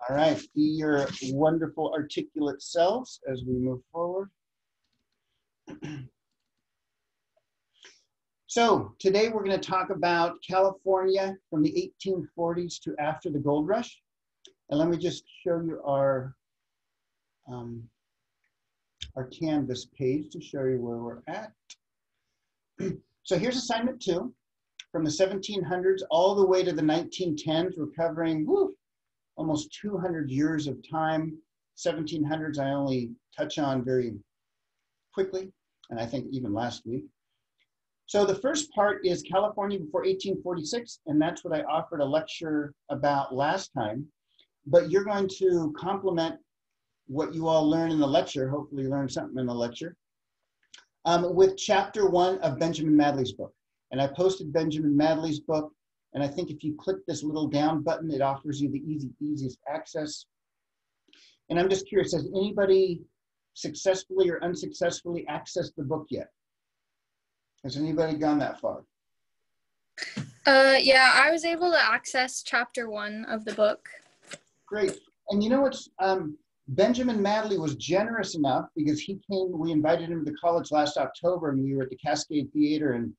All right, be your wonderful articulate selves as we move forward. So today we're going to talk about California from the 1840s to after the gold rush. And let me just show you our Canvas page to show you where we're at. So here's assignment 2. From the 1700s all the way to the 1910s, we're covering almost 200 years of time. 1700s I only touch on very quickly, and I think even last week. So the first part is California before 1846, and that's what I offered a lecture about last time. But you're going to complement what you all learn in the lecture, hopefully you learned something in the lecture, with chapter 1 of Benjamin Madley's book. And I posted Benjamin Madley's book, and I think if you click this little down button, it offers you the easiest access. And I'm just curious, has anybody successfully or unsuccessfully accessed the book yet? Has anybody gone that far? Yeah, I was able to access chapter 1 of the book. Great. And you know what's, Benjamin Madley was generous enough because we invited him to college last October, and we were at the Cascade Theater, and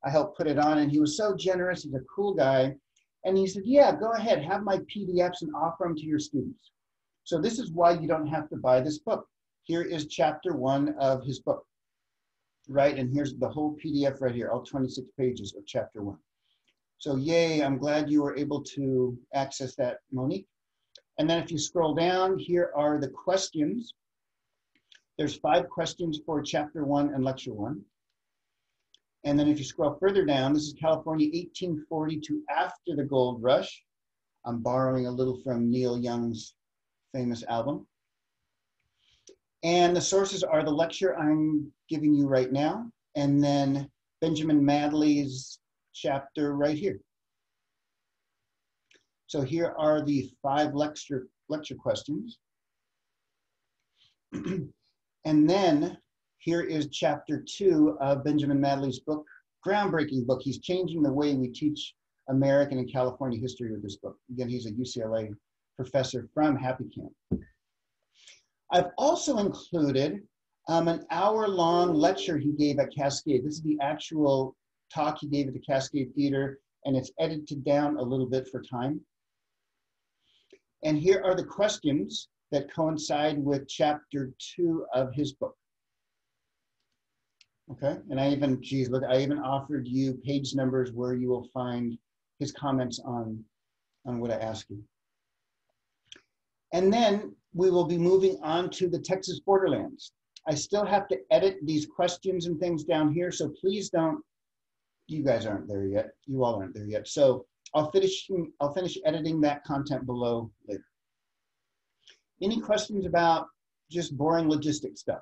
I helped put it on, and he was so generous. He's a cool guy. And he said, yeah, go ahead, have my PDFs and offer them to your students. So this is why you don't have to buy this book. Here is chapter 1 of his book, right? And here's the whole PDF right here, all 26 pages of chapter 1. So yay, I'm glad you were able to access that, Monique. And then if you scroll down, here are the questions. There's 5 questions for chapter 1 and lecture 1. And then if you scroll further down, this is California 1840 to after the gold rush. I'm borrowing a little from Neil Young's famous album. And the sources are the lecture I'm giving you right now, and then Benjamin Madley's chapter right here. So here are the 5 lecture questions. And then here is chapter 2 of Benjamin Madley's book, groundbreaking book. He's changing the way we teach American and California history with this book. Again, he's a UCLA professor from Happy Camp. I've also included an hour-long lecture he gave at Cascade. This is the actual talk he gave at the Cascade Theater, and it's edited down a little bit for time. And here are the questions that coincide with chapter 2 of his book. Okay, and I even offered you page numbers where you will find his comments on what I asked you. And then we will be moving on to the Texas borderlands. I still have to edit these questions and things down here, so please don't, you guys aren't there yet, you all aren't there yet. So I'll finish editing that content below later. Any questions about just boring logistic stuff?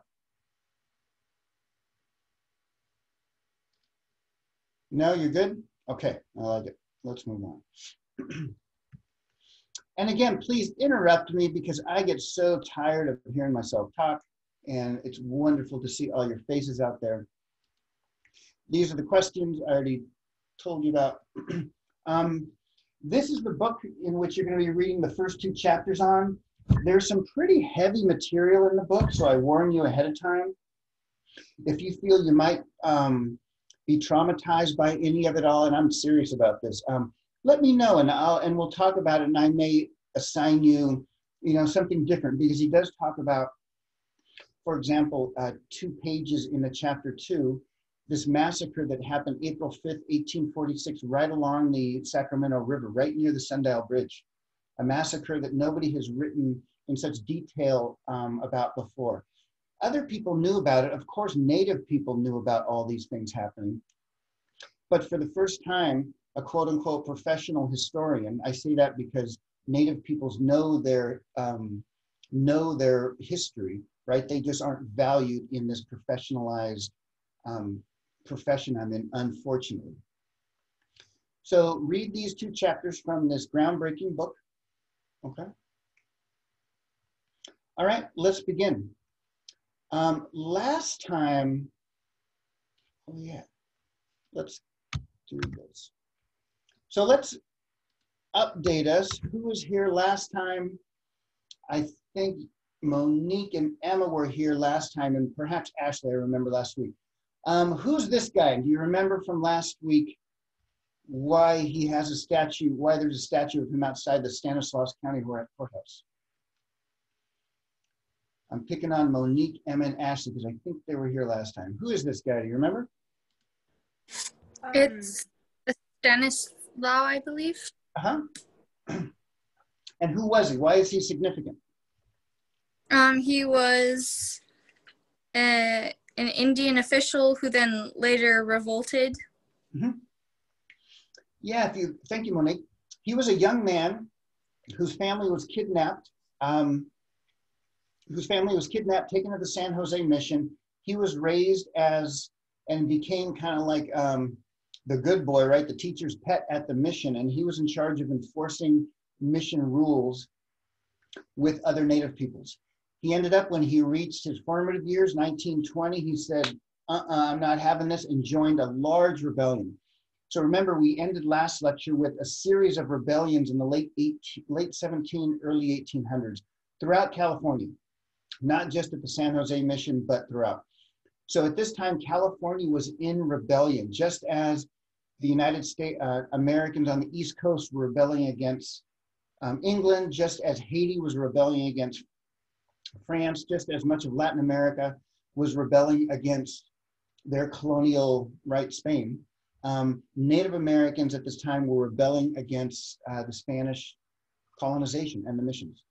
No, you're good? Okay, I like it. Let's move on. And again, please interrupt me because I get so tired of hearing myself talk, and it's wonderful to see all your faces out there. These are the questions I already told you about. This is the book in which you're going to be reading the first 2 chapters on. There's some pretty heavy material in the book, so I warn you ahead of time. If you feel you might be traumatized by any of it all, and I'm serious about this, let me know, and we'll talk about it, and I may assign you, something different, because he does talk about, for example, 2 pages in the chapter 2, this massacre that happened April 5th, 1846, right along the Sacramento River, right near the Sundial Bridge. A massacre that nobody has written in such detail about before. Other people knew about it. Of course, Native people knew about all these things happening. But for the first time, a quote unquote professional historian, I say that because Native peoples know their history, right? They just aren't valued in this professionalized profession I'm in, unfortunately. So read these 2 chapters from this groundbreaking book, okay? All right, let's begin. Last time, oh yeah, let's do this. So let's update us. Who was here last time I think Monique and Emma were here last time, and perhaps Ashley, I remember last week. Who's this guy? Do you remember from last week why he has a statue, why there's a statue of him outside the Stanislaus County Courthouse? I'm picking on Monique, Emma, and Ashley because I think they were here last time. Who is this guy? Do you remember? It's Stanislaw, I believe. Uh-huh. And who was he? Why is he significant? He was an Indian official who then later revolted. Mm-hmm. Yeah, thank you, Monique. He was a young man whose family was kidnapped, taken to the San Jose mission. He was raised as, and became kind of like the good boy, right? The teacher's pet at the mission. And he was in charge of enforcing mission rules with other Native peoples. He ended up, when he reached his formative years, 1920, he said, I'm not having this, and joined a large rebellion. So remember, we ended last lecture with a series of rebellions in the late 17, early 1800s throughout California, not just at the San Jose mission, but throughout. So at this time, California was in rebellion, just as the United States, Americans on the East Coast were rebelling against England, just as Haiti was rebelling against France, just as much of Latin America was rebelling against their colonial right, Spain. Native Americans at this time were rebelling against the Spanish colonization and the missions.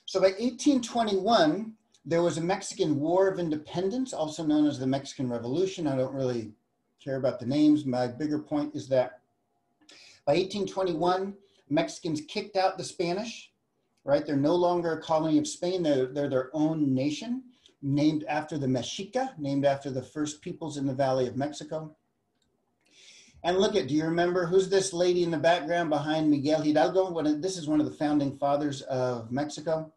So by 1821, there was a Mexican War of Independence, also known as the Mexican Revolution. I don't really care about the names. My bigger point is that by 1821, Mexicans kicked out the Spanish, right? They're no longer a colony of Spain. They're their own nation, named after the Mexica, named after the first peoples in the Valley of Mexico. And look at, do you remember, who's this lady in the background behind Miguel Hidalgo? This is one of the founding fathers of Mexico.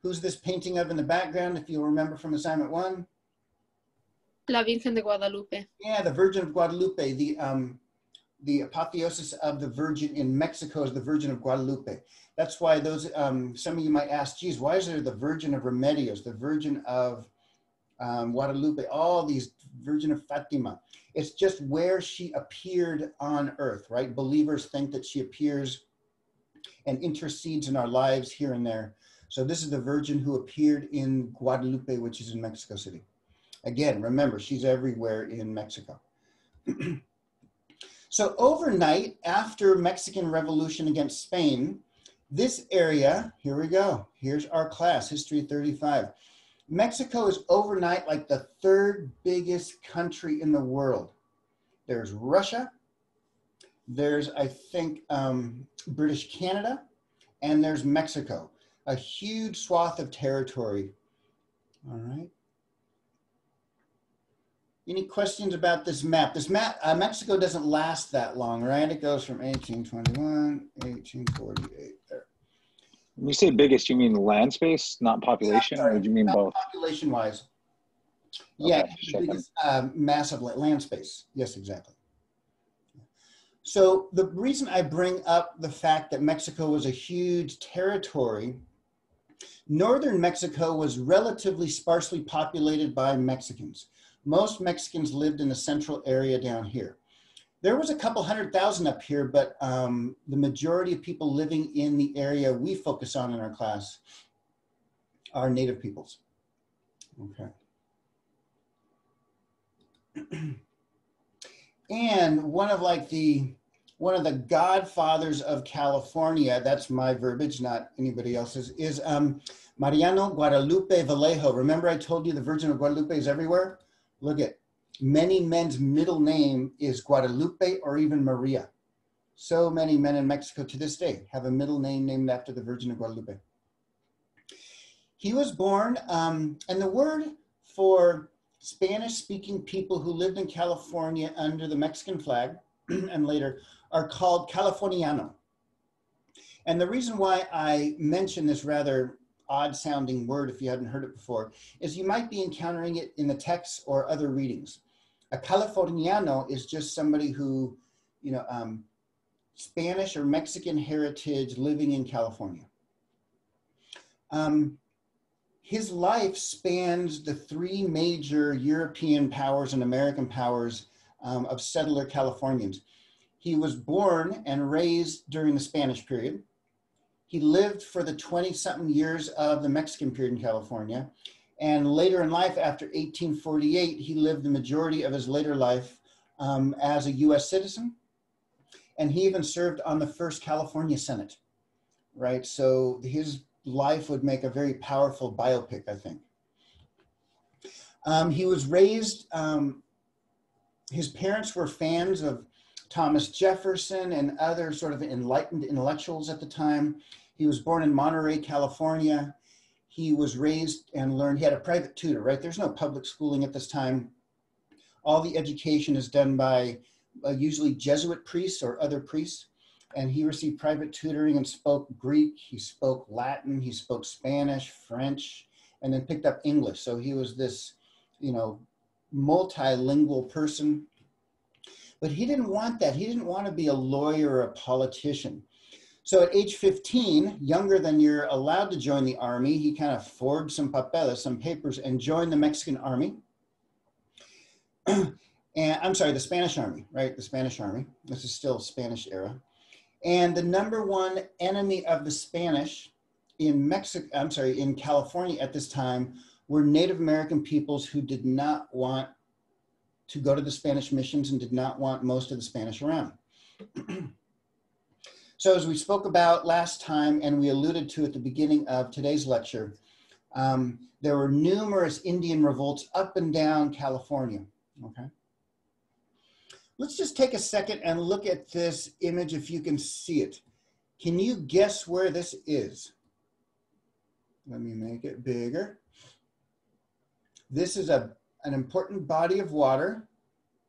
Who's this painting of in the background, if you'll remember from assignment 1? La Virgen de Guadalupe. Yeah, the Virgin of Guadalupe. The apotheosis of the Virgin in Mexico is the Virgin of Guadalupe. That's why those, some of you might ask, geez, why is there the Virgin of Remedios, the Virgin of Guadalupe, all these, Virgin of Fatima? It's just where she appeared on earth, right? Believers think that she appears and intercedes in our lives here and there. So this is the Virgin who appeared in Guadalupe, which is in Mexico City. Again, remember, she's everywhere in Mexico. So overnight, after Mexican Revolution against Spain, this area, here we go. Here's our class, History 35. Mexico is overnight like the 3rd biggest country in the world. There's Russia, there's, I think, British Canada, and there's Mexico. A huge swath of territory. All right. Any questions about this map? This map, Mexico doesn't last that long, right? It goes from 1821, 1848, there. When you say biggest, you mean land space, not population, or do you mean both? Population-wise. Okay, Yeah, biggest, massive land space. Yes, exactly. So the reason I bring up the fact that Mexico was a huge territory, northern Mexico was relatively sparsely populated by Mexicans. Most Mexicans lived in the central area down here. There was a couple 100,000 up here, but the majority of people living in the area we focus on in our class are Native peoples. Okay. And one of the godfathers of California, that's my verbiage, not anybody else's, is Mariano Guadalupe Vallejo. Remember I told you the Virgin of Guadalupe is everywhere? Look at, many men's middle name is Guadalupe or even Maria. So many men in Mexico to this day have a middle name named after the Virgin of Guadalupe. He was born, and the word for Spanish-speaking people who lived in California under the Mexican flag and later are called Californiano. And the reason why I mention this rather odd sounding word, if you hadn't heard it before, is you might be encountering it in the text or other readings. A Californiano is just somebody who, Spanish or Mexican heritage living in California. His life spans the three major European powers and American powers of settler Californians. He was born and raised during the Spanish period. He lived for the 20-something years of the Mexican period in California. And later in life, after 1848, he lived the majority of his later life as a US citizen. And he even served on the first California Senate, right? So his life would make a very powerful biopic, I think. He was raised, his parents were fans of Thomas Jefferson and other sort of enlightened intellectuals at the time. He was born in Monterey, California. He was raised and learned, he had a private tutor, right? There's no public schooling at this time. All the education is done by usually Jesuit priests or other priests. And he received private tutoring and spoke Greek, he spoke Latin, he spoke Spanish, French, and then picked up English. So he was this, you know, multilingual person. But he didn't want that. He didn't want to be a lawyer or a politician. So at age 15, younger than you're allowed to join the army, he kind of forged some papeles, some papers, and joined the Mexican army. And I'm sorry, the Spanish army, right? The Spanish army. This is still Spanish era. And the number one enemy of the Spanish in in California at this time were Native American peoples who did not want to go to the Spanish missions and did not want most of the Spanish around. So as we spoke about last time, and we alluded to at the beginning of today's lecture, there were numerous Indian revolts up and down California, okay? Let's just take a second and look at this image if you can see it. Can you guess where this is? Let me make it bigger. This is an important body of water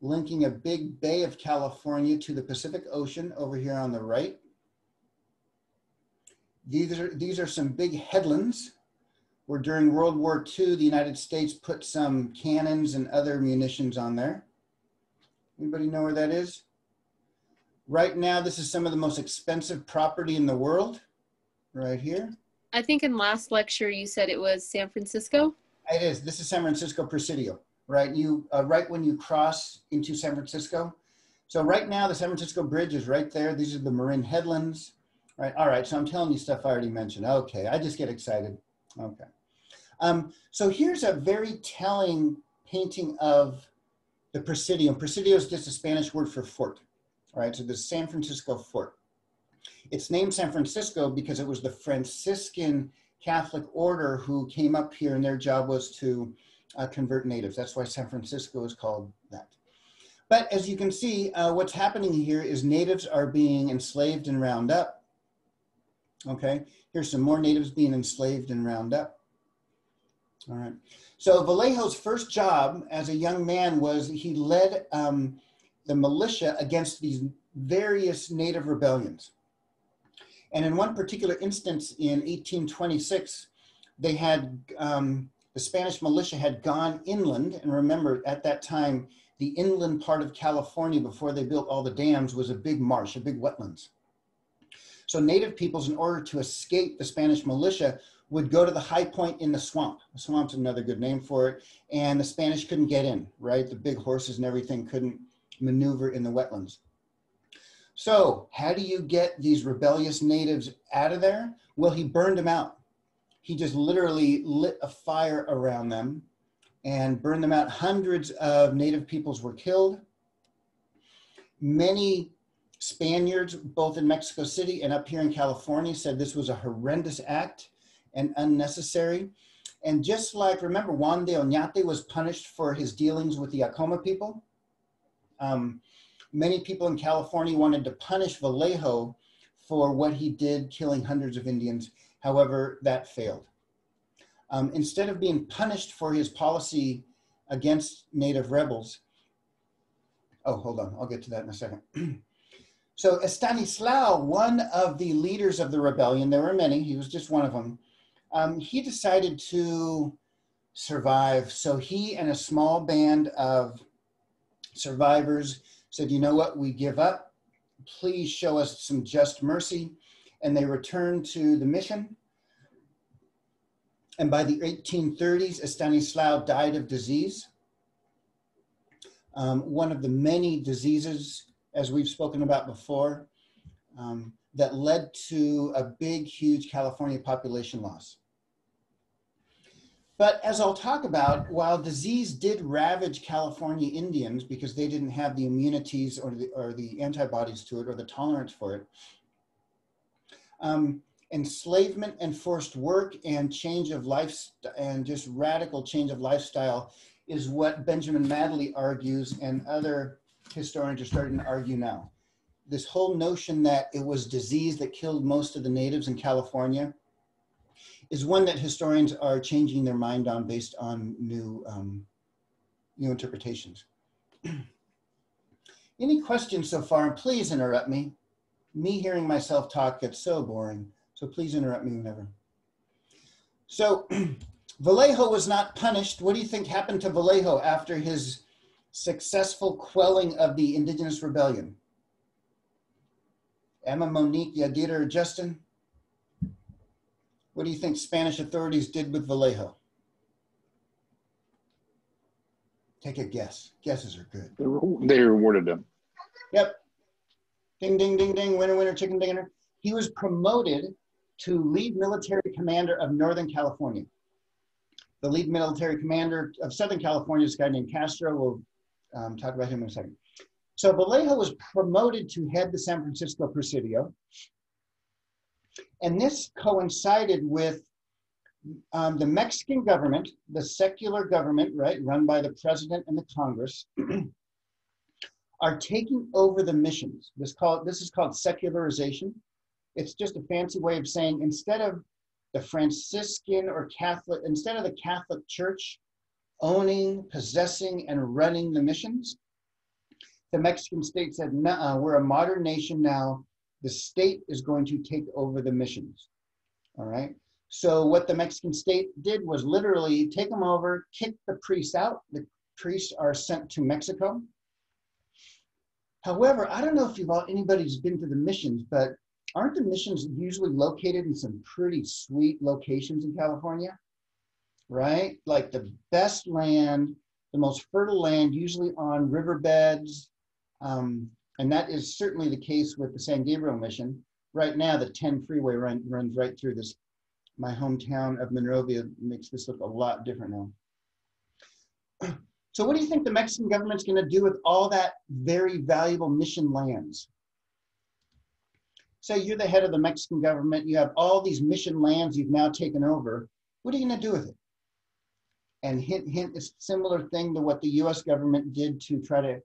linking a big bay of California to the Pacific Ocean over here on the right. These are some big headlands where during World War II, the United States put some cannons and other munitions on there. Anybody know where that is? Right now, this is some of the most expensive property in the world, right here. I think in last lecture you said it was San Francisco. It is. This is San Francisco Presidio, right? Right when you cross into San Francisco. So right now, the San Francisco Bridge is right there. These are the Marin Headlands, right? All right, so I'm telling you stuff I already mentioned. Okay, I just get excited. Okay. So here's a very telling painting of the Presidio. Presidio is just a Spanish word for fort, all right? So the San Francisco fort. It's named San Francisco because it was the Franciscan Catholic order who came up here and their job was to convert natives. That's why San Francisco is called that. But as you can see, what's happening here is natives are being enslaved and round up. Okay, here's some more natives being enslaved and round up. All right. So Vallejo's first job as a young man was he led the militia against these various native rebellions. And in one particular instance in 1826, they had, the Spanish militia had gone inland. And remember, at that time, the inland part of California before they built all the dams was a big marsh, a big wetlands. So native peoples, in order to escape the Spanish militia, would go to the high point in the swamp. The swamp's another good name for it. And the Spanish couldn't get in, right? The big horses and everything couldn't maneuver in the wetlands. So how do you get these rebellious natives out of there? Well, he burned them out. He just literally lit a fire around them and burned them out. Hundreds of native peoples were killed. Many Spaniards, both in Mexico City and up here in California, said this was a horrendous act and unnecessary. And just like, remember, Juan de Oñate was punished for his dealings with the Acoma people. Many people in California wanted to punish Vallejo for what he did, killing hundreds of Indians. However, that failed. Instead of being punished for his policy against native rebels, oh, hold on, I'll get to that in a second. So Estanislao, one of the leaders of the rebellion, there were many, he was just one of them, he decided to survive. So he and a small band of survivors said, you know what, we give up. please show us some just mercy. And they returned to the mission. And by the 1830s, Stanislaw died of disease. One of the many diseases, as we've spoken about before, that led to a big, huge California population loss. But as I'll talk about, while disease did ravage California Indians because they didn't have the immunities or the antibodies to it or the tolerance for it, enslavement and forced work and change of life and just radical change of lifestyle is what Benjamin Madley argues, and other historians are starting to argue now. This whole notion that it was disease that killed most of the natives in California is one that historians are changing their mind on based on new interpretations. Any questions so far? And please interrupt me. Me hearing myself talk gets so boring, so please interrupt me whenever. So Vallejo was not punished. What do you think happened to Vallejo after his successful quelling of the indigenous rebellion? Emma, Monique, Yadira, or Justin? What do you think Spanish authorities did with Vallejo? Take a guess. Guesses are good. They rewarded him. Yep. Ding, ding, ding, ding, winner, winner, chicken dinner. He was promoted to lead military commander of Northern California. The lead military commander of Southern California is a guy named Castro. We'll talk about him in a second. So Vallejo was promoted to head the San Francisco Presidio. And this coincided with the Mexican government, the secular government, right, run by the president and the Congress, are taking over the missions. This is called secularization. It's just a fancy way of saying instead of the Franciscan or Catholic, instead of the Catholic Church owning, possessing, and running the missions, the Mexican state said, "Nuh-uh, we're a modern nation now. The state is going to take over the missions." All right. So what the Mexican state did was literally take them over, kick the priests out. The priests are sent to Mexico. However, I don't know if anybody's been to the missions, but aren't the missions usually located in some pretty sweet locations in California? Right? Like the best land, the most fertile land, usually on riverbeds. And that is certainly the case with the San Gabriel mission. Right now, the 10 freeway runs right through this. My hometown of Monrovia makes this look a lot different now. So what do you think the Mexican government's going to do with all that very valuable mission lands? Say you're the head of the Mexican government, you have all these mission lands you've now taken over. What are you going to do with it? And hint, hint, it's a similar thing to what the US government did to try to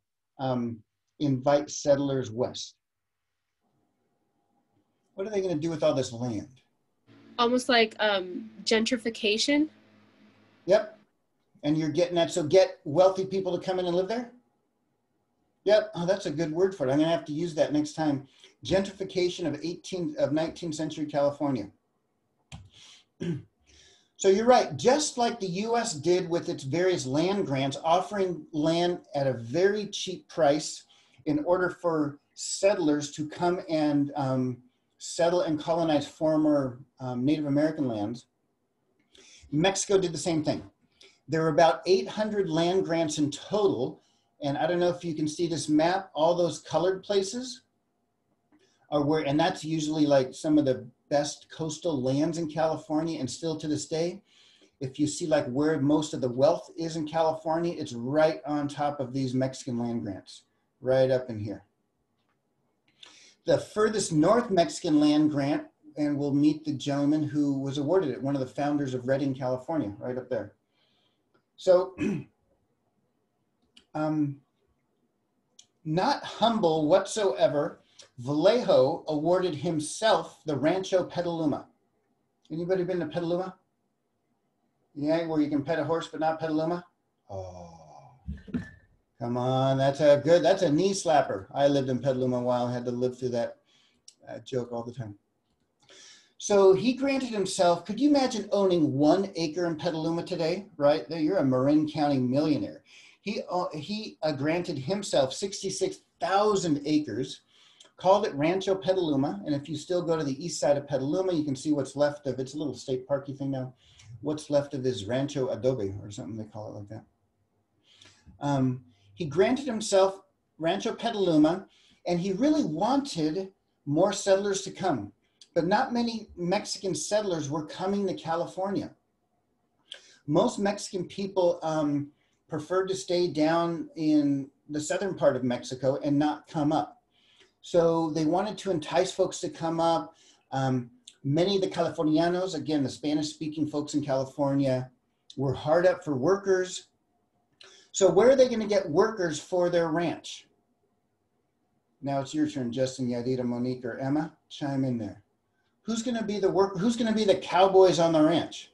invite settlers west. What are they going to do with all this land? Almost like gentrification. Yep. And you're getting that, so get wealthy people to come in and live there? Yep, oh, that's a good word for it. I'm gonna have to use that next time. Gentrification of 19th century California. So you're right, just like the US did with its various land grants, offering land at a very cheap price in order for settlers to come and settle and colonize former Native American lands. Mexico did the same thing. There were about 800 land grants in total. And I don't know if you can see this map, all those colored places are where, and that's usually like some of the best coastal lands in California, and still to this day, if you see like where most of the wealth is in California, it's right on top of these Mexican land grants, right up in here. The furthest north Mexican land grant, and we'll meet the gentleman who was awarded it, one of the founders of Redding, California, right up there. So, not humble whatsoever, Vallejo awarded himself the Rancho Petaluma. Anybody been to Petaluma? Yeah, where you can pet a horse but not Petaluma? Oh, come on, that's a knee slapper. I lived in Petaluma a while, I had to live through that joke all the time. So he granted himself, could you imagine owning 1 acre in Petaluma today, right? You're a Marin County millionaire. He granted himself 66,000 acres called it Rancho Petaluma. And if you still go to the east side of Petaluma, you can see what's left of, it's a little state parky thing now. What's left of is Rancho Adobe or something, they call it like that. He granted himself Rancho Petaluma, and he really wanted more settlers to come, but not many Mexican settlers were coming to California. Most Mexican people preferred to stay down in the southern part of Mexico and not come up. So they wanted to entice folks to come up. Many of the Californianos, again, the Spanish-speaking folks in California, were hard up for workers. So where are they going to get workers for their ranch? Now it's your turn, Justin, Yadira, Monique, or Emma. Chime in there. Who's going to be the worker? Who's going to be the cowboys on the ranch?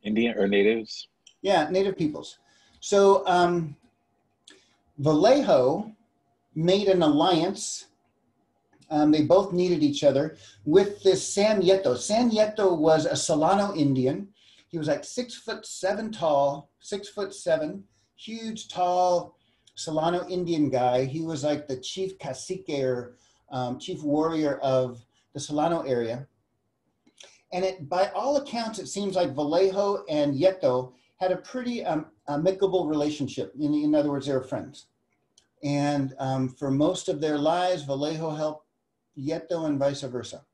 Indian or natives? Yeah, native peoples. So Vallejo made an alliance. They both needed each other with this San Nieto. San Nieto was a Solano Indian. He was like 6'7" tall, 6'7", huge, tall Solano Indian guy. He was like the chief cacique or chief warrior of the Solano area. And by all accounts, it seems like Vallejo and Nieto had a pretty amicable relationship. In other words, they were friends. And for most of their lives, Vallejo helped Nieto and vice versa.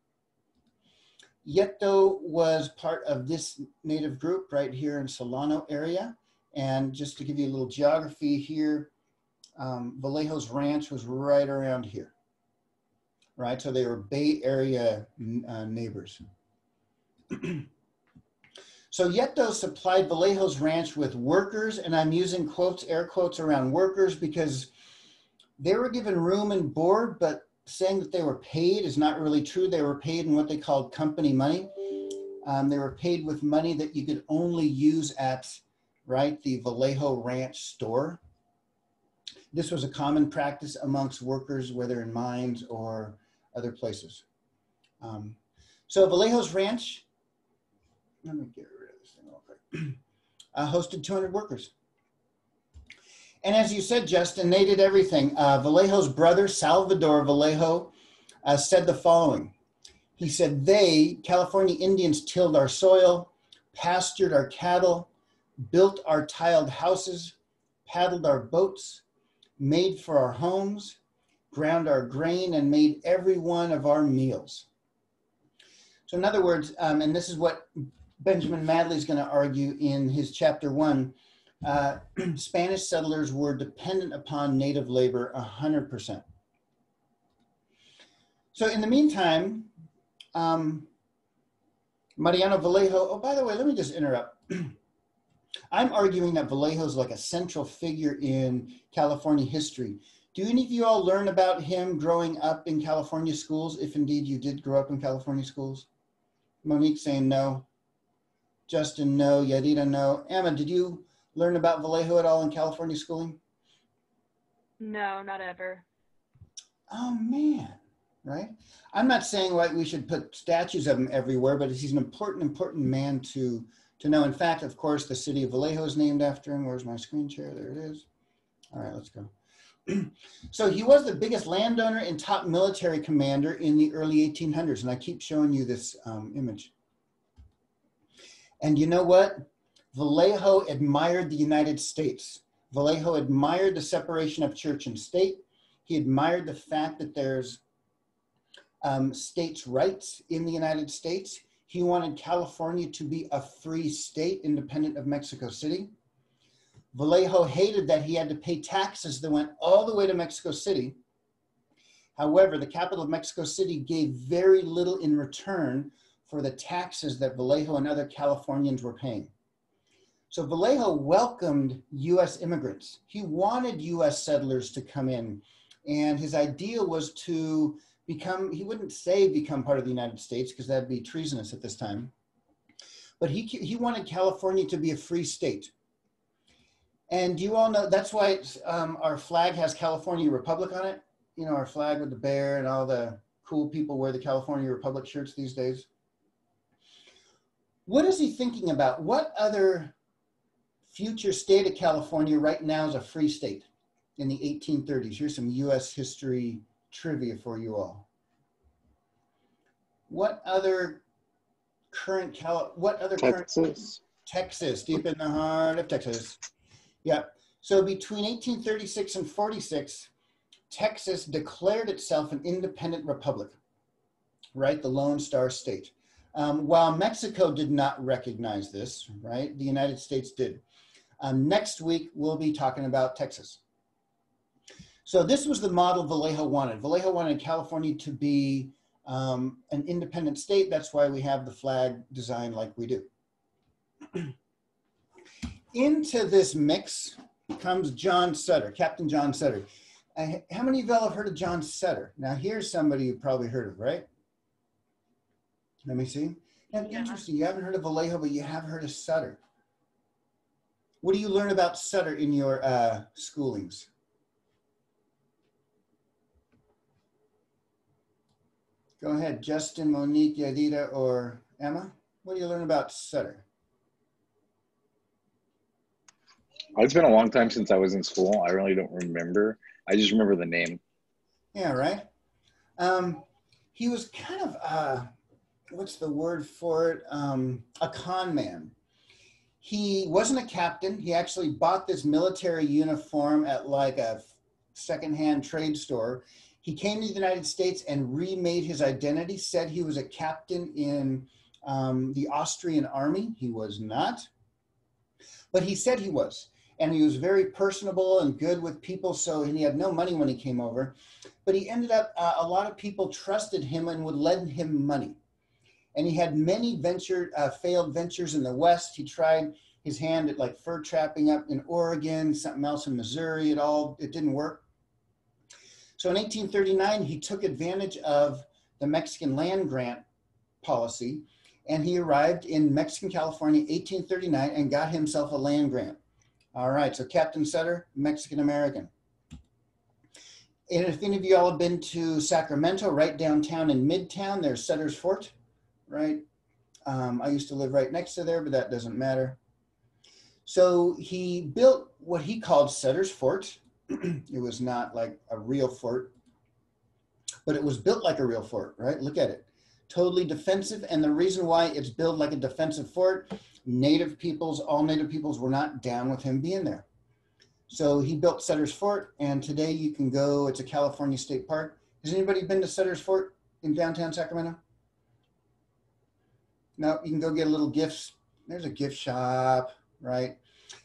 Nieto was part of this native group right here in Solano area. And just to give you a little geography here, Vallejo's ranch was right around here, right? So they were Bay Area neighbors. So Nieto supplied Vallejo's ranch with workers, and I'm using quotes, air quotes around workers, because they were given room and board, but saying that they were paid is not really true. They were paid in what they called company money. They were paid with money that you could only use at, right, the Vallejo Ranch store. This was a common practice amongst workers, whether in mines or other places. So Vallejo's ranch, let me get rid of this thing real quick, hosted 200 workers. And as you said, Justin, they did everything. Vallejo's brother, Salvador Vallejo, said the following. He said, they, California Indians, tilled our soil, pastured our cattle, built our tiled houses, paddled our boats, made for our homes, ground our grain, and made every one of our meals. So in other words, and this is what Benjamin Madley is going to argue in his chapter 1, Spanish settlers were dependent upon native labor 100%. So in the meantime, Mariano Vallejo, oh, by the way, let me just interrupt. I'm arguing that Vallejo is like a central figure in California history. Do any of you all learn about him growing up in California schools, if indeed you did grow up in California schools? Monique saying no. Justin, no. Yadira, no. Emma, did you learn about Vallejo at all in California schooling? No, not ever. Oh, man, right? I'm not saying like we should put statues of him everywhere, but he's an important man to know. In fact, of course, the city of Vallejo is named after him. Where's my screen share? There it is. All right, let's go. So he was the biggest landowner and top military commander in the early 1800s. And I keep showing you this image. And you know what? Vallejo admired the United States. Vallejo admired the separation of church and state. He admired the fact that there's states' rights in the United States. He wanted California to be a free state, independent of Mexico City. Vallejo hated that he had to pay taxes that went all the way to Mexico City. However, the capital of Mexico City gave very little in return for the taxes that Vallejo and other Californians were paying. So Vallejo welcomed US immigrants. He wanted US settlers to come in. And his idea was to become, he wouldn't say become part of the United States because that'd be treasonous at this time. But he wanted California to be a free state. And you all know, that's why our flag has California Republic on it. You know, our flag with the bear and all the cool people wear the California Republic shirts these days. What is he thinking about? What other future state of California right now is a free state in the 1830s? Here's some US history trivia for you all. What other current Texas. Texas, deep in the heart of Texas. Yeah. So between 1836 and 46, Texas declared itself an independent republic, right? The Lone Star State. While Mexico did not recognize this, right? The United States did. Next week, we'll be talking about Texas. So this was the model Vallejo wanted. Vallejo wanted California to be an independent state. That's why we have the flag designed like we do. Into this mix comes John Sutter, Captain John Sutter. How many of y'all have heard of John Sutter? Now here's somebody you've probably heard of, right? Let me see. And Yeah. interesting, you haven't heard of Vallejo, but you have heard of Sutter. What do you learn about Sutter in your schoolings? Go ahead, Justin, Monique, Yadida, or Emma. What do you learn about Sutter? It's been a long time since I was in school. I really don't remember. I just remember the name. Yeah, right. He was kind of, what's the word for it? A con man. He wasn't a captain. He actually bought this military uniform at like a secondhand trade store. He came to the United States and remade his identity, said he was a captain in the Austrian army. He was not, but he said he was. And he was very personable and good with people. So, and he had no money when he came over, but he ended up, a lot of people trusted him and would lend him money. And he had many failed ventures in the West. He tried his hand at like fur trapping up in Oregon, something else in Missouri. It didn't work. So in 1839, he took advantage of the Mexican land grant policy, and he arrived in Mexican California, 1839, and got himself a land grant. All right, so Captain Sutter, Mexican-American. And if any of you all have been to Sacramento, right downtown in Midtown, there's Sutter's Fort, right? I used to live right next to there, but that doesn't matter. So he built what he called Sutter's Fort. It was not like a real fort, but it was built like a real fort, right? Look at it. Totally defensive. And the reason why it's built like a defensive fort, all native peoples were not down with him being there. So he built Sutter's Fort, and today you can go, it's a California state park. Has anybody been to Sutter's Fort in downtown Sacramento? No, you can go get a little gifts. There's a gift shop, right?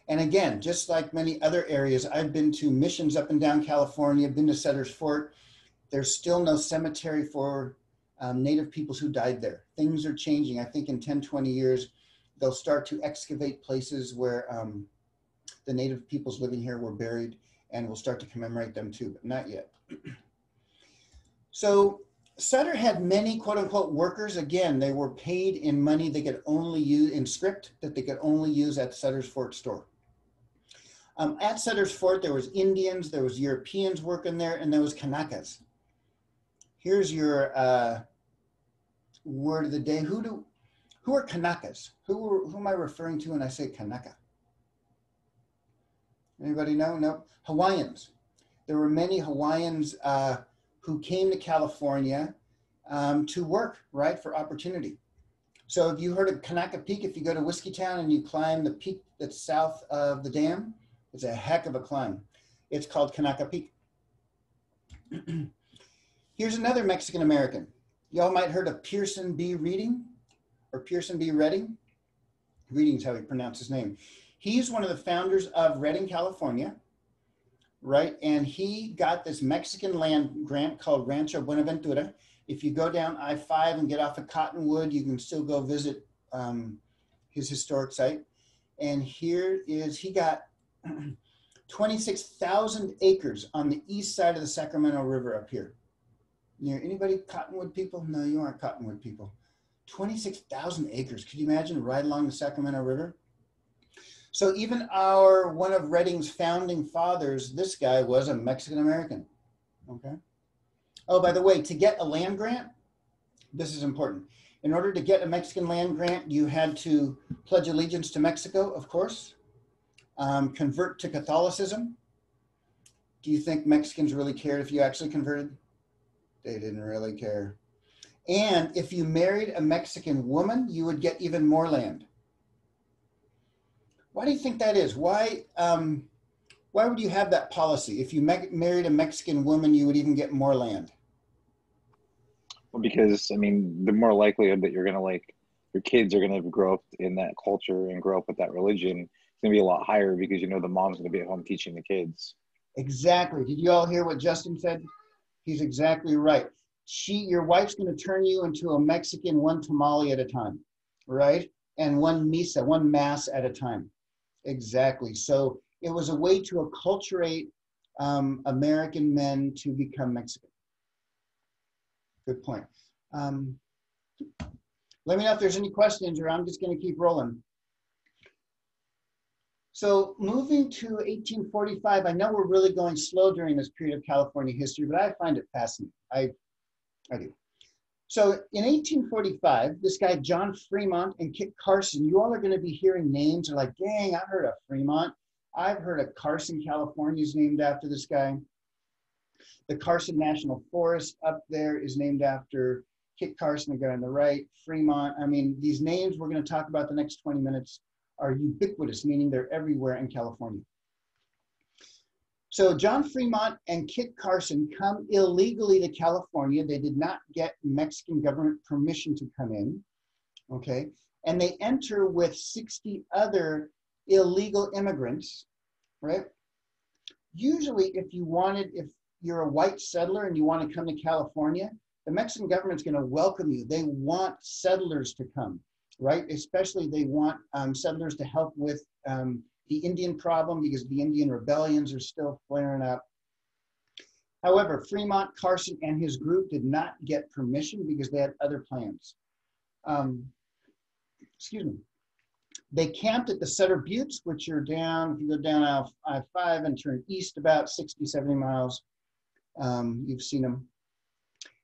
And again, just like many other areas, I've been to missions up and down California, been to Sutter's Fort. There's still no cemetery for native peoples who died there. Things are changing. I think in 10, 20 years, they'll start to excavate places where the native peoples living here were buried, and we'll start to commemorate them too, but not yet. So Sutter had many quote unquote workers. Again, they were paid in money they could only use in script that they could only use at Sutter's Fort store. At Sutter's Fort, there was Indians, there was Europeans working there, and there was Kanakas. Here's your word of the day. Who are Kanakas? Who am I referring to when I say Kanaka? Anybody know? No. Hawaiians. There were many Hawaiians who came to California to work, right, for opportunity. So if you heard of Kanaka Peak, if you go to Whiskeytown and you climb the peak that's south of the dam, it's a heck of a climb. It's called Kanaka Peak. Here's another Mexican-American. Y'all might heard of Pearson B. Reading or Pearson B. Redding. Reading is how he pronounced his name. He's one of the founders of Redding, California, right? And he got this Mexican land grant called Rancho Buenaventura. If you go down I-5 and get off of Cottonwood, you can still go visit his historic site. And here is, he got 26,000 acres on the east side of the Sacramento River up here. Near anybody Cottonwood people? No, you aren't Cottonwood people. 26,000 acres. Could you imagine right along the Sacramento River? So even one of Redding's founding fathers, this guy was a Mexican-American, okay? Oh, by the way, to get a land grant, this is important. In order to get a Mexican land grant, you had to pledge allegiance to Mexico, of course, convert to Catholicism. Do you think Mexicans really cared if you actually converted? They didn't really care. And if you married a Mexican woman, you would get even more land. Why do you think that is? Why would you have that policy? If you married a Mexican woman, you would even get more land. Well, because I mean, the more likelihood that you're gonna like your kids are gonna grow up in that culture and grow up with that religion, it's gonna be a lot higher because you know the mom's gonna be at home teaching the kids. Exactly. Did you all hear what Justin said? He's exactly right. Your wife's going to turn you into a Mexican one tamale at a time, right? And one misa, one mass at a time. Exactly. So it was a way to acculturate American men to become Mexican. Good point. Let me know if there's any questions, or I'm just going to keep rolling. So moving to 1845, I know we're really going slow during this period of California history, but I find it fascinating. I do. So in 1845, this guy, John Fremont and Kit Carson, you all are going to be hearing names. They're like, dang, I've heard of Fremont. I've heard of Carson, California is named after this guy. The Carson National Forest up there is named after Kit Carson, the guy on the right, Fremont. I mean, these names we're going to talk about the next 20 minutes are ubiquitous, meaning they're everywhere in California. So John Fremont and Kit Carson come illegally to California. They did not get Mexican government permission to come in, okay? And they enter with 60 other illegal immigrants, right? Usually if you're a white settler and you want to come to California, the Mexican government's going to welcome you. They want settlers to come, right? Especially they want settlers to help with the Indian problem because the Indian rebellions are still flaring up. However, Fremont, Carson, and his group did not get permission because they had other plans. Excuse me. They camped at the Sutter Buttes, which are down, if you go down I-5 and turn east about 60, 70 miles, you've seen them.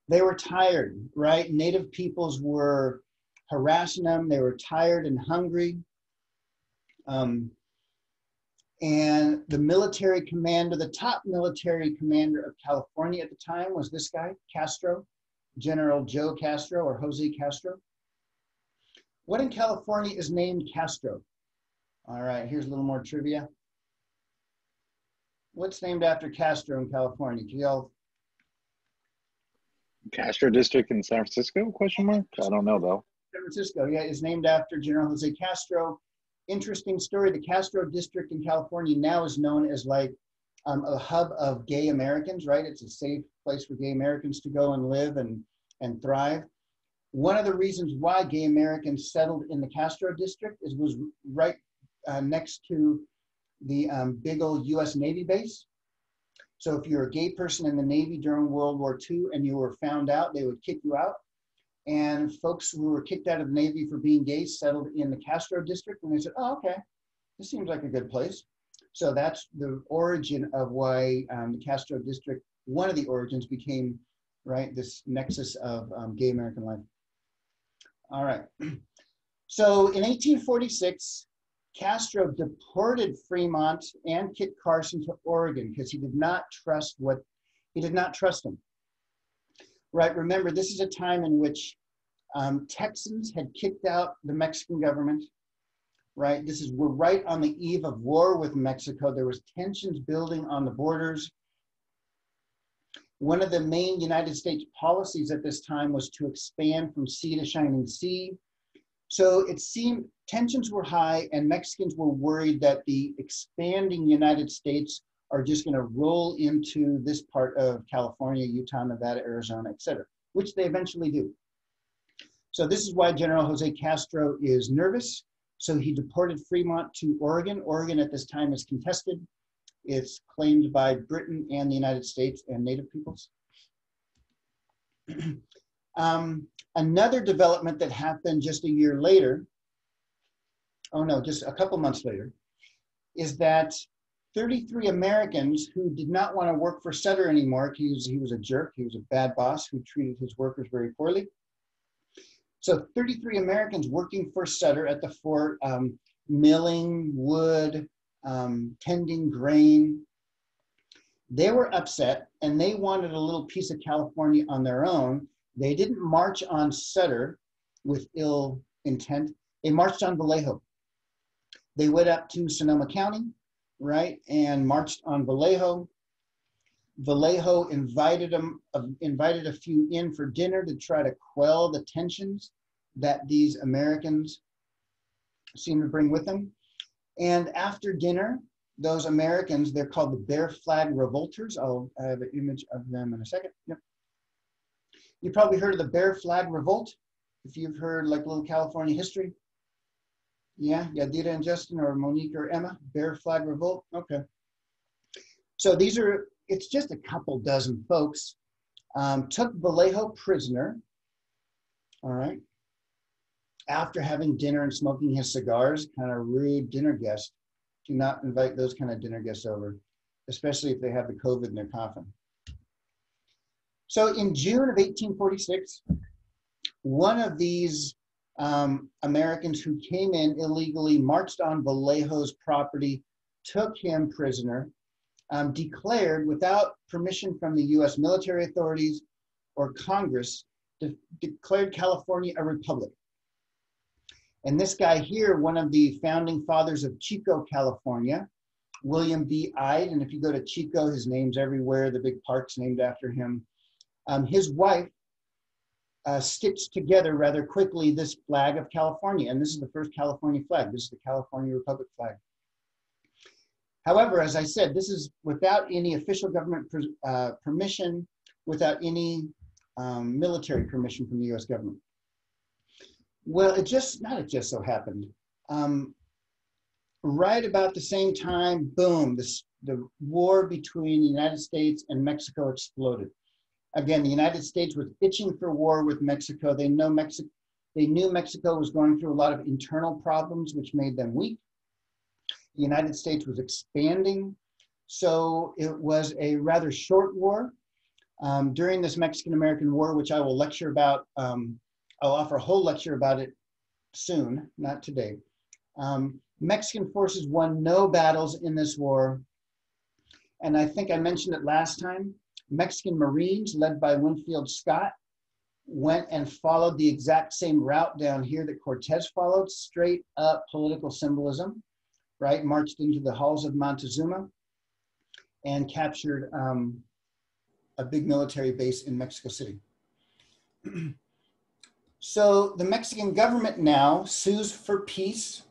They were tired, right? Native peoples were harassing them. They were tired and hungry. And the military commander, the top military commander of California at the time was this guy, Castro, General Joe Castro or Jose Castro. What in California is named Castro? All right, here's a little more trivia. What's named after Castro in California? Can y'all? Castro District in San Francisco, question mark? I don't know though. San Francisco, yeah, is named after General Jose Castro. Interesting story, the Castro District in California now is known as like a hub of gay Americans, right? It's a safe place for gay Americans to go and live and thrive. One of the reasons why gay Americans settled in the Castro District was right next to the big old US Navy base. So if you're a gay person in the Navy during World War II and you were found out, they would kick you out. And folks who were kicked out of the Navy for being gay settled in the Castro District, and they said, oh, okay, this seems like a good place. So that's the origin of why the Castro District, one of the origins became, right, this nexus of gay American life. All right. So in 1846, Castro deported Fremont and Kit Carson to Oregon because he did not trust them. Right, remember, this is a time in which Texans had kicked out the Mexican government, right? We're right on the eve of war with Mexico. There was tensions building on the borders. One of the main United States policies at this time was to expand from sea to shining sea. So it seemed tensions were high and Mexicans were worried that the expanding United States are just going to roll into this part of California, Utah, Nevada, Arizona, et cetera, which they eventually do. So this is why General Jose Castro is nervous. So he deported Fremont to Oregon. Oregon at this time is contested. It's claimed by Britain and the United States and Native peoples. Another development that happened just a year later, oh no, just a couple months later, is that 33 Americans who did not want to work for Sutter anymore, he was a jerk, he was a bad boss who treated his workers very poorly. So 33 Americans working for Sutter at the fort, milling wood, tending grain. They were upset and they wanted a little piece of California on their own. They didn't march on Sutter with ill intent. They marched on Vallejo. They went up to Sonoma County, right, and marched on Vallejo. Vallejo invited a few in for dinner to try to quell the tensions that these Americans seemed to bring with them. And after dinner, those Americans, they're called the Bear Flag Revolters. I have an image of them in a second. Yep. You probably heard of the Bear Flag Revolt, if you've heard like little California history. Yeah, Yadira and Justin, or Monique or Emma, Bear Flag Revolt. Okay. So it's just a couple dozen folks, took Vallejo prisoner, all right, after having dinner and smoking his cigars. Kind of rude dinner guest. Do not invite those kind of dinner guests over, especially if they have the COVID in their coffin. So in June of 1846, one of these Americans who came in illegally marched on Vallejo's property, took him prisoner, declared without permission from the US military authorities or Congress, declared California a republic. And this guy here, one of the founding fathers of Chico, California, William B. Ide, and if you go to Chico, his name's everywhere, the big park's named after him. His wife stitched together rather quickly this flag of California, and this is the first California flag. This is the California Republic flag. However, as I said, this is without any official government permission, without any military permission from the US government. Well, it just so happened. Right about the same time, boom, the war between the United States and Mexico exploded. Again, the United States was itching for war with Mexico. They knew Mexico was going through a lot of internal problems, which made them weak. The United States was expanding, so it was a rather short war. During this Mexican-American War, which I will lecture about, I'll offer a whole lecture about it soon, not today. Mexican forces won no battles in this war. And I think I mentioned it last time. Mexican Marines, led by Winfield Scott, went and followed the exact same route down here that Cortez followed, straight up political symbolism, right? Marched into the halls of Montezuma and captured a big military base in Mexico City. So the Mexican government now sues for peace,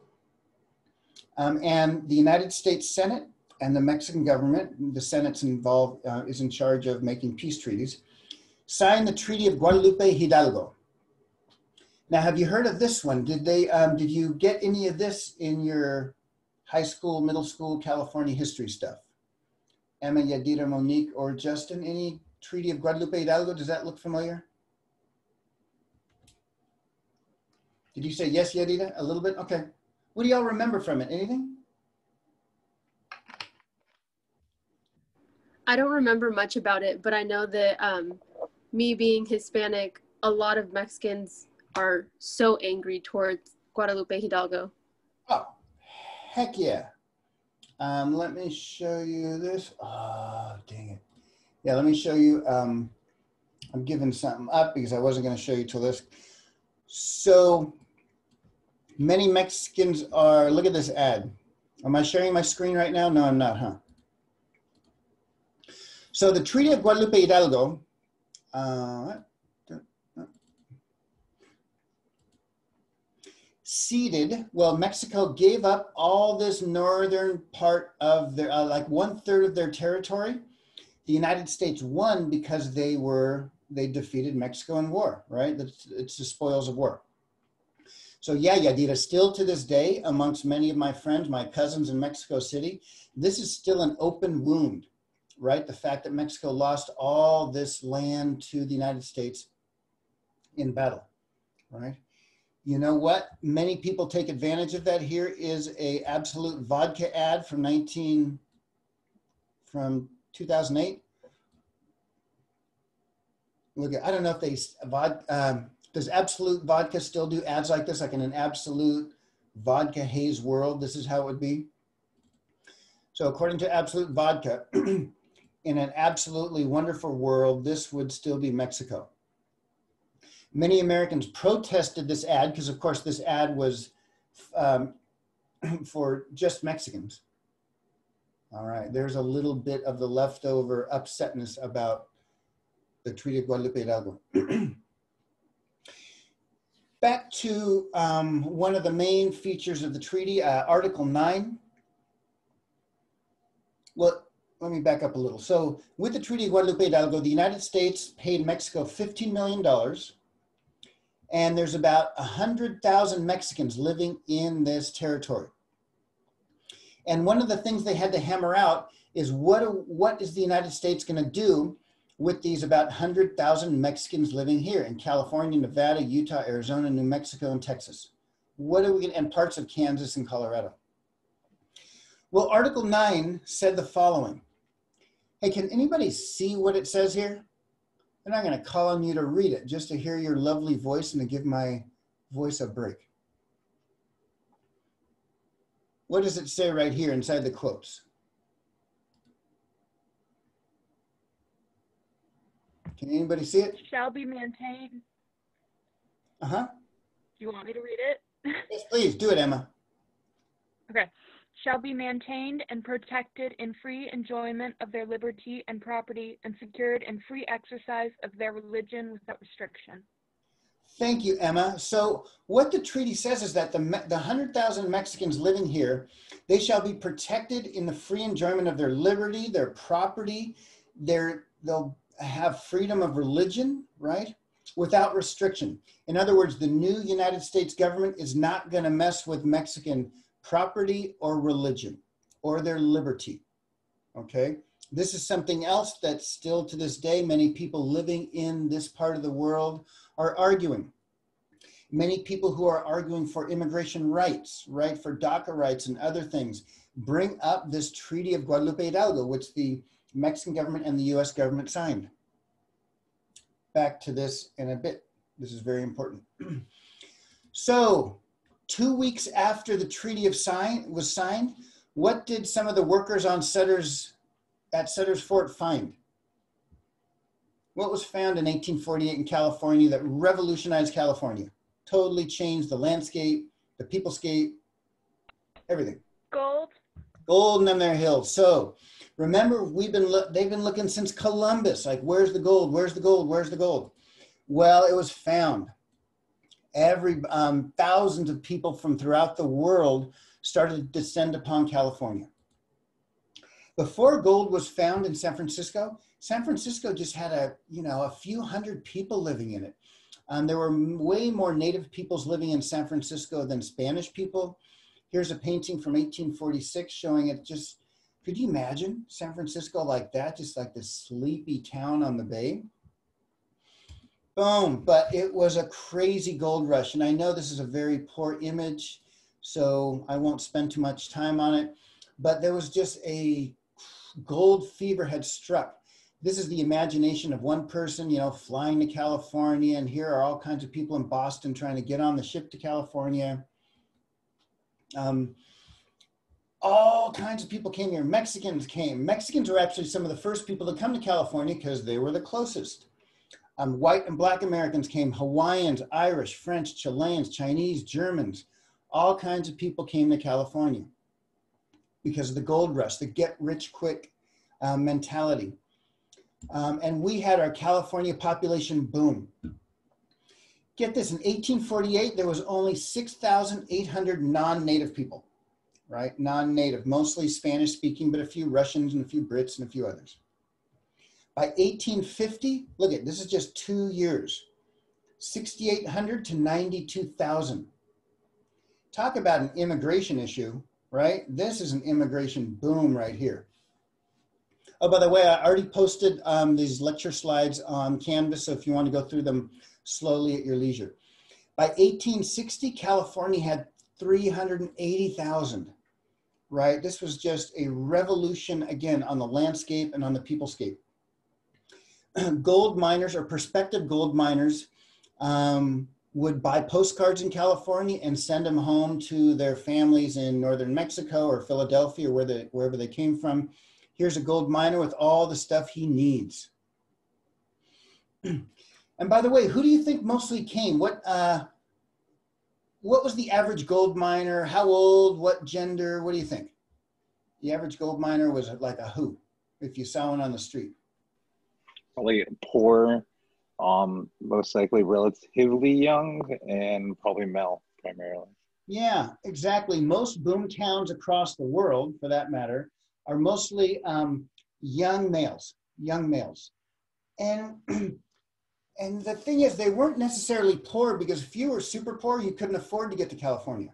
and the United States Senate and the Mexican government, the Senate's involved, is in charge of making peace treaties, signed the Treaty of Guadalupe Hidalgo. Now, have you heard of this one? Did you get any of this in your high school, middle school, California history stuff? Emma, Yadira, Monique, or Justin, any Treaty of Guadalupe Hidalgo? Does that look familiar? Did you say yes, Yadira? A little bit? Okay. What do y'all remember from it? Anything? I don't remember much about it, but I know that me being Hispanic, a lot of Mexicans are so angry towards Guadalupe Hidalgo. Oh, heck yeah. Let me show you this. Oh, dang it. Yeah, let me show you. I'm giving something up because I wasn't going to show you till this. So many Mexicans are, look at this ad. Am I sharing my screen right now? No, I'm not, huh? So the Treaty of Guadalupe Hidalgo, ceded, well, Mexico gave up all this northern part of their, like 1/3 of their territory. The United States won because they defeated Mexico in war, right? It's the spoils of war. So yeah, Yadira, still to this day, amongst many of my friends, my cousins in Mexico City, this is still an open wound, right? The fact that Mexico lost all this land to the United States in battle, right? You know what? Many people take advantage of that. Here is a Absolute Vodka ad from 2008. Look, I don't know if they, does Absolute Vodka still do ads like this? Like in an Absolute Vodka Haze world, this is how it would be. So according to Absolute Vodka, in an absolutely wonderful world, this would still be Mexico. Many Americans protested this ad because, of course, this ad was for just Mexicans. All right, there's a little bit of the leftover upsetness about the Treaty of Guadalupe Hidalgo. Back to one of the main features of the treaty, Article 9. Well, let me back up a little. So with the Treaty of Guadalupe Hidalgo, the United States paid Mexico $15 million, and there's about 100,000 Mexicans living in this territory. And one of the things they had to hammer out is what is the United States going to do with these about 100,000 Mexicans living here in California, Nevada, Utah, Arizona, New Mexico, and Texas? What are we going to, and parts of Kansas and Colorado? Well, Article 9 said the following. Hey, can anybody see what it says here? And I'm going to call on you to read it just to hear your lovely voice and to give my voice a break. What does it say right here inside the quotes? Can anybody see it? Shall be maintained. Uh-huh. Do you want me to read it? Yes, please, do it, Emma. Okay. Shall be maintained and protected in free enjoyment of their liberty and property and secured in free exercise of their religion without restriction. Thank you, Emma. So what the treaty says is that the 100,000 Mexicans living here, they shall be protected in the free enjoyment of their liberty, their property, they'll have freedom of religion, right? Without restriction. In other words, the new United States government is not going to mess with Mexican property or religion or their liberty, okay? This is something else that still to this day, many people living in this part of the world are arguing. Many people who are arguing for immigration rights, right, for DACA rights and other things, bring up this Treaty of Guadalupe Hidalgo, which the Mexican government and the US government signed. Back to this in a bit. This is very important. So 2 weeks after the Treaty was signed, what did some of the workers on at Sutter's Fort find? What was found in 1848 in California that revolutionized California? Totally changed the landscape, the peoplescape, everything. Gold. Gold in their hills. So remember, they've been looking since Columbus, like where's the gold, where's the gold, where's the gold? Well, it was found. Thousands of people from throughout the world started to descend upon California. Before gold was found in San Francisco just had a few hundred people living in it. There were way more native peoples living in San Francisco than Spanish people. Here's a painting from 1846 showing it just, could you imagine San Francisco like that? Just like this sleepy town on the bay. Boom, but it was a crazy gold rush. And I know this is a very poor image, so I won't spend too much time on it, but there was just a gold fever had struck. This is the imagination of one person, flying to California, and here are all kinds of people in Boston trying to get on the ship to California. All kinds of people came here. Mexicans came. Mexicans were actually some of the first people to come to California because they were the closest. White and Black Americans came, Hawaiians, Irish, French, Chileans, Chinese, Germans, all kinds of people came to California because of the gold rush, the get rich quick mentality. And we had our California population boom. Get this, in 1848, there was only 6,800 non-native people, right? Non-native, mostly Spanish speaking, but a few Russians and a few Brits and a few others. By 1850, look at, this is just 2 years, 6,800 to 92,000. Talk about an immigration issue, right? This is an immigration boom right here. Oh, by the way, I already posted these lecture slides on Canvas, so if you want to go through them slowly at your leisure. By 1860, California had 380,000, right? This was just a revolution, again, on the landscape and on the peoplescape. Gold miners or prospective gold miners would buy postcards in California and send them home to their families in northern Mexico or Philadelphia or wherever they came from. Here's a gold miner with all the stuff he needs. And by the way, who do you think mostly came? What was the average gold miner? How old? What gender? What do you think? The average gold miner was like a who, if you saw one on the street? Probably poor, most likely relatively young, and probably male primarily. Yeah, exactly. Most boom towns across the world, for that matter, are mostly young males. And and the thing is, they weren't necessarily poor, because if you were super poor, you couldn't afford to get to California,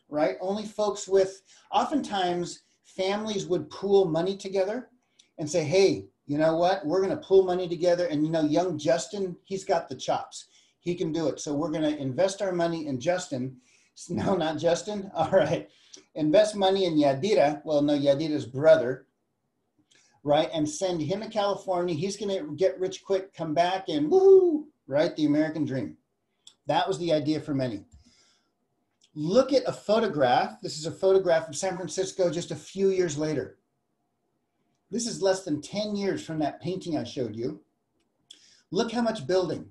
right? Only folks with, oftentimes families would pool money together and say, hey, you know what? We're going to pool money together. And you know, young Justin, he's got the chops. He can do it. So we're going to invest our money in Justin. No, not Justin. All right. Invest money in Yadira. Well, no, Yadira's brother, right? And send him to California. He's going to get rich quick, come back, and woohoo, right? The American dream. That was the idea for many. Look at a photograph. This is a photograph of San Francisco just a few years later. This is less than 10 years from that painting I showed you. Look how much building.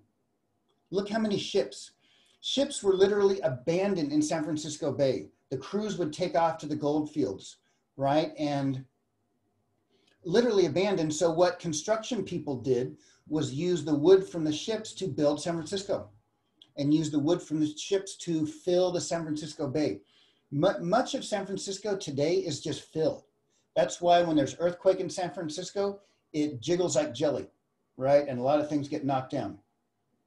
Look how many ships. Ships were literally abandoned in San Francisco Bay. The crews would take off to the gold fields, right? And literally abandoned. So what construction people did was use the wood from the ships to build San Francisco, and use the wood from the ships to fill the San Francisco Bay. Much of San Francisco today is just fill. That's why when there's earthquake in San Francisco, it jiggles like jelly, right? And a lot of things get knocked down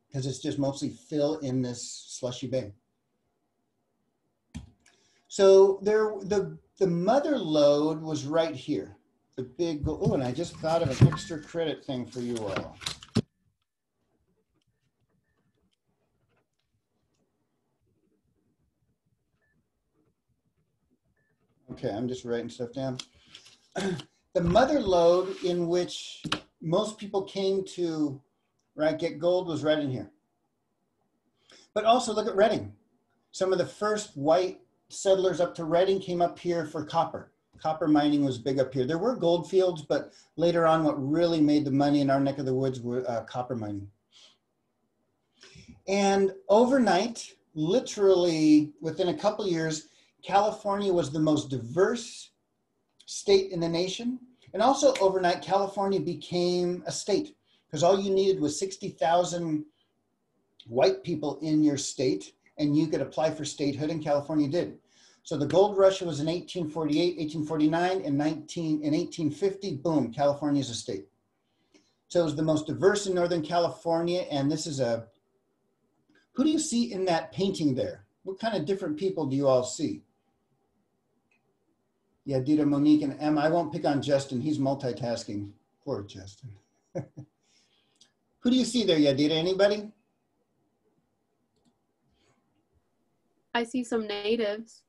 because it's just mostly fill in this slushy bay. So the mother lode was right here. The big, oh, and I just thought of an extra credit thing for you all. Okay, I'm just writing stuff down. The mother lode in which most people came to, right, get gold was right in here. But also look at Redding. Some of the first white settlers up to Redding came up here for copper. Copper mining was big up here. There were gold fields, but later on what really made the money in our neck of the woods were copper mining. And overnight, literally within a couple years, California was the most diverse state in the nation. And also overnight, California became a state, because all you needed was 60,000 white people in your state, and you could apply for statehood, and California did. So the gold rush was in 1848, 1849, and in 1850, boom, California is a state. So it was the most diverse in Northern California, and this is a, who do you see in that painting there? What kind of different people do you all see? Yeah, Dita, Monique, and Emma. I won't pick on Justin. He's multitasking. Poor Justin. Who do you see there, Yadira? Anybody? I see some natives.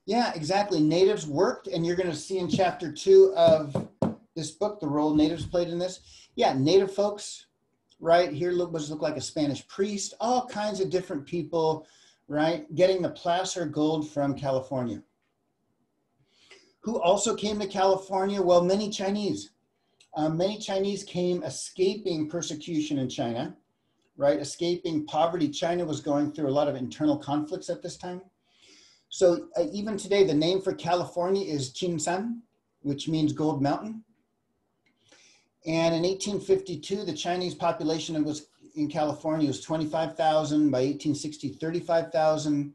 Yeah, exactly. Natives worked, and you're going to see in chapter 2 of this book the role natives played in this. Yeah, native folks, right? Here look like a Spanish priest, all kinds of different people, right? Getting the placer gold from California. Who also came to California? Well, many Chinese. Many Chinese came escaping persecution in China, right? Escaping poverty. China was going through a lot of internal conflicts at this time. So even today, the name for California is Chinshan, which means Gold Mountain. And in 1852, the Chinese population was in California was 25,000. By 1860, 35,000.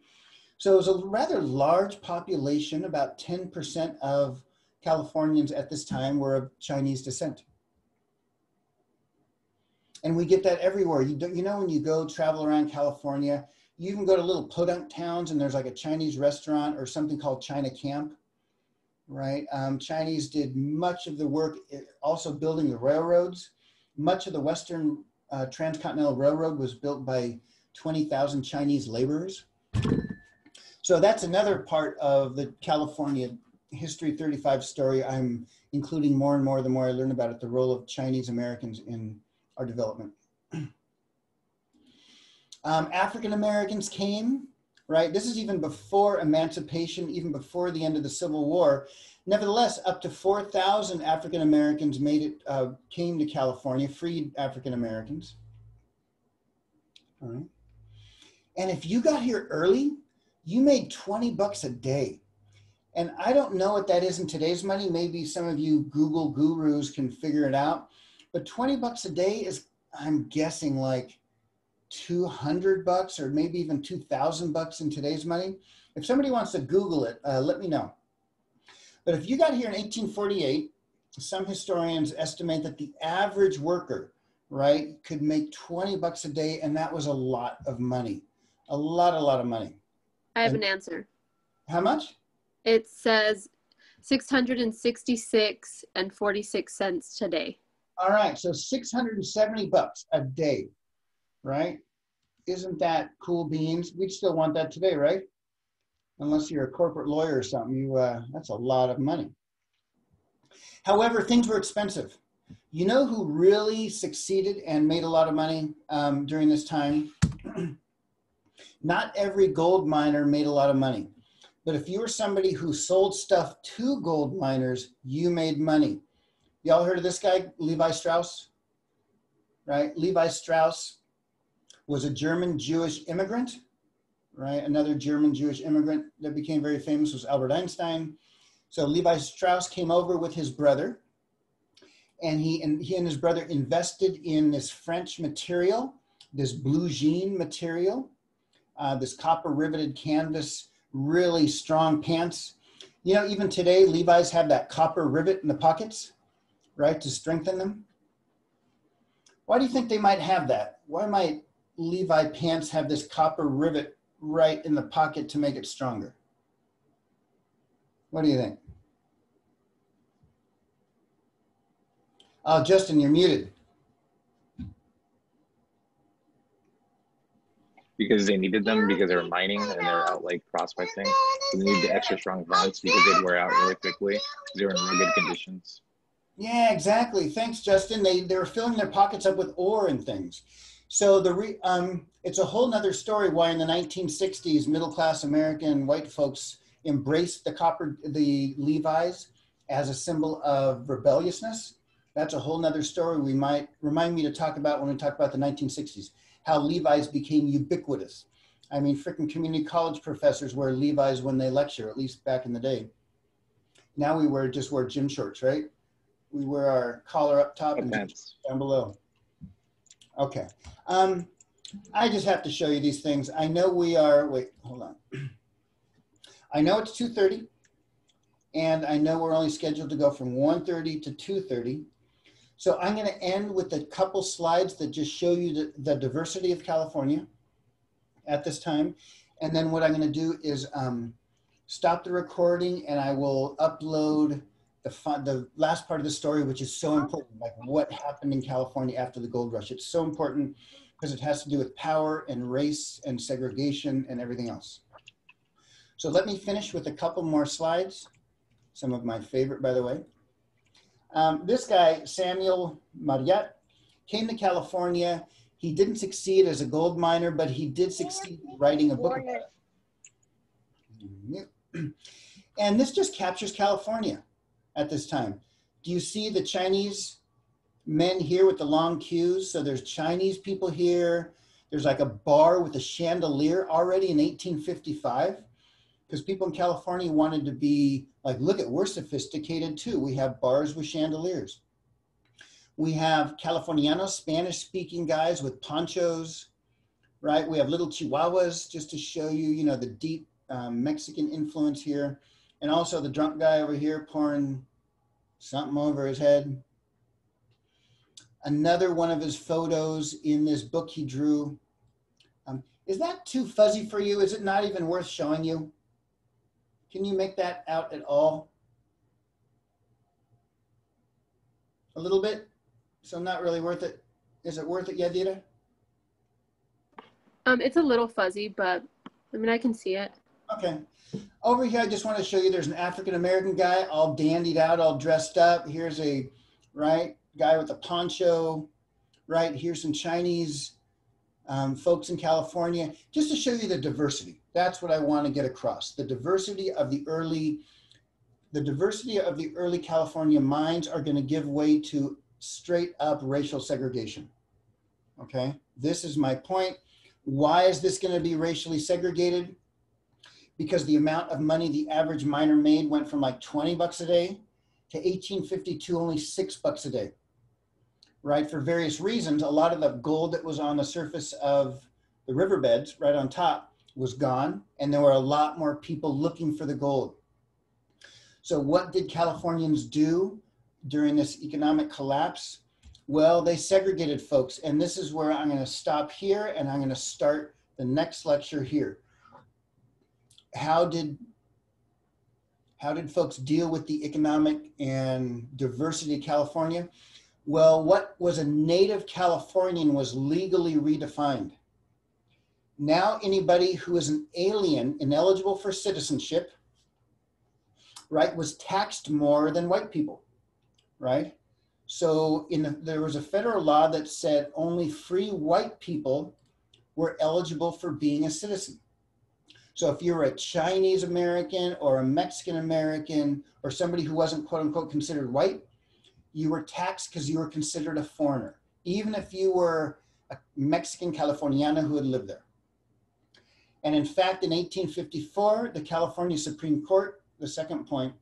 So it was a rather large population. About 10% of Californians at this time were of Chinese descent. And we get that everywhere. You know, when you go travel around California, you can go to little podunk towns and there's like a Chinese restaurant or something called China Camp, right? Chinese did much of the work, also building the railroads. Much of the Western Transcontinental Railroad was built by 20,000 Chinese laborers. So that's another part of the California History 35 story I'm including more and more the more I learn about it, the role of Chinese Americans in our development. African Americans came, right? This is even before emancipation, even before the end of the Civil War. Nevertheless, up to 4,000 African Americans came to California, freed African Americans. All right. And if you got here early, you made 20 bucks a day. And I don't know what that is in today's money. Maybe some of you Google gurus can figure it out. But 20 bucks a day is, I'm guessing, like 200 bucks or maybe even 2,000 bucks in today's money. If somebody wants to Google it, let me know. But if you got here in 1848, some historians estimate that the average worker, right, could make 20 bucks a day, and that was a lot of money. A lot of money. I have an answer. How much? It says 666 and 46 cents today. All right, so 670 bucks a day, right? Isn't that cool beans? We'd still want that today, right? Unless you're a corporate lawyer or something, that's a lot of money. However, things were expensive. You know who really succeeded and made a lot of money during this time? Not every gold miner made a lot of money. But if you were somebody who sold stuff to gold miners, you made money. Y'all heard of this guy, Levi Strauss? Right? Levi Strauss was a German Jewish immigrant, right? Another German Jewish immigrant that became very famous was Albert Einstein. So Levi Strauss came over with his brother, and he and his brother invested in this French material, this blue jean material, this copper riveted canvas, really strong pants. You know, even today, Levi's have that copper rivet in the pockets, right, to strengthen them. Why do you think they might have that? Why might Levi pants have this copper rivet right in the pocket to make it stronger? What do you think? Oh, Justin, you're muted. Because they needed them because they were mining and they were out like prospecting. So they needed the extra strong pants because they'd wear out really quickly because they were in rugged conditions. Yeah, exactly. Thanks, Justin. They were filling their pockets up with ore and things. So it's a whole nother story why in the 1960s, middle-class American white folks embraced the Levi's as a symbol of rebelliousness. That's a whole nother story we might remind me to talk about when we talk about the 1960s, how Levi's became ubiquitous. I mean, freaking community college professors wear Levi's when they lecture, at least back in the day. Now we just wear gym shorts, right? We wear our collar up top and Pants down below. Okay. I just have to show you these things. I know wait, hold on. I know it's 2:30, and I know we're only scheduled to go from 1:30 to 2:30. So I'm going to end with a couple slides that just show you the diversity of California at this time. And then what I'm going to do is stop the recording, and I will upload the last part of the story, which is so important, like what happened in California after the gold rush. It's so important because it has to do with power and race and segregation and everything else. So let me finish with a couple more slides. Some of my favorite, by the way. This guy, Samuel Marriott, came to California. He didn't succeed as a gold miner, but he did succeed in writing a book about it. And this just captures California at this time. Do you see the Chinese men here with the long queues? So there's Chinese people here. There's like a bar with a chandelier already in 1855. Because people in California wanted to be like, look at, we're sophisticated too. We have bars with chandeliers. We have Californianos, Spanish-speaking guys with ponchos, right? We have little chihuahuas just to show you, you know, the deep Mexican influence here. And also the drunk guy over here pouring something over his head. Another one of his photos in this book he drew. Is that too fuzzy for you? Is it not even worth showing you? Can you make that out at all? A little bit? So not really worth it. Is it worth it, Yadira? It's a little fuzzy, but I mean, I can see it. Okay. Over here, I just want to show you there's an African-American guy all dandied out, all dressed up. Here's a, right, guy with a poncho, right? Here's some Chinese folks in California, just to show you the diversity. That's what I want to get across. The diversity of the early California minds are going to give way to straight up racial segregation. Okay, this is my point. Why is this going to be racially segregated? Because the amount of money the average miner made went from like 20 bucks a day to 1852, only $6 a day, right? For various reasons, a lot of the gold that was on the surface of the riverbeds right on top was gone, and there were a lot more people looking for the gold. So what did Californians do during this economic collapse? Well, they segregated folks, and this is where I'm going to stop here, and I'm going to start the next lecture here. How did folks deal with the economic and diversity of California? Well, what was a native Californian was legally redefined. Now anybody who is an alien, ineligible for citizenship, right, was taxed more than white people, right? So there was a federal law that said only free white people were eligible for being a citizen. So if you were a Chinese American or a Mexican American or somebody who wasn't quote unquote considered white, you were taxed because you were considered a foreigner, even if you were a Mexican Californiano who had lived there. And in fact, in 1854, the California Supreme Court, the second point,